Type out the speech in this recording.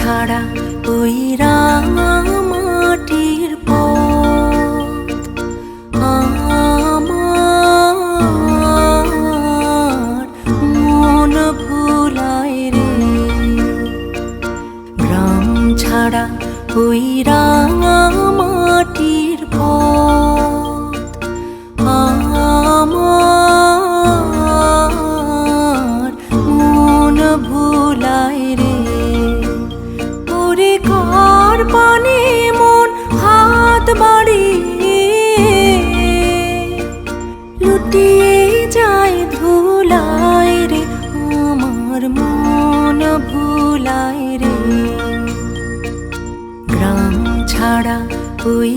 ছাড়া ওই রাঙামাটির পথ আমার মন ভুলায় রে। গ্রাম ছাড়া ওই রাঙামাটির পথ আমার মন ভুলায় রে। ওরে কার পানে মন হাত বাড়িয়ে লুটিয়ে যায় ধুলায় রে। আমার মন ভুলায় রে। গ্রাম ছাড়া ওই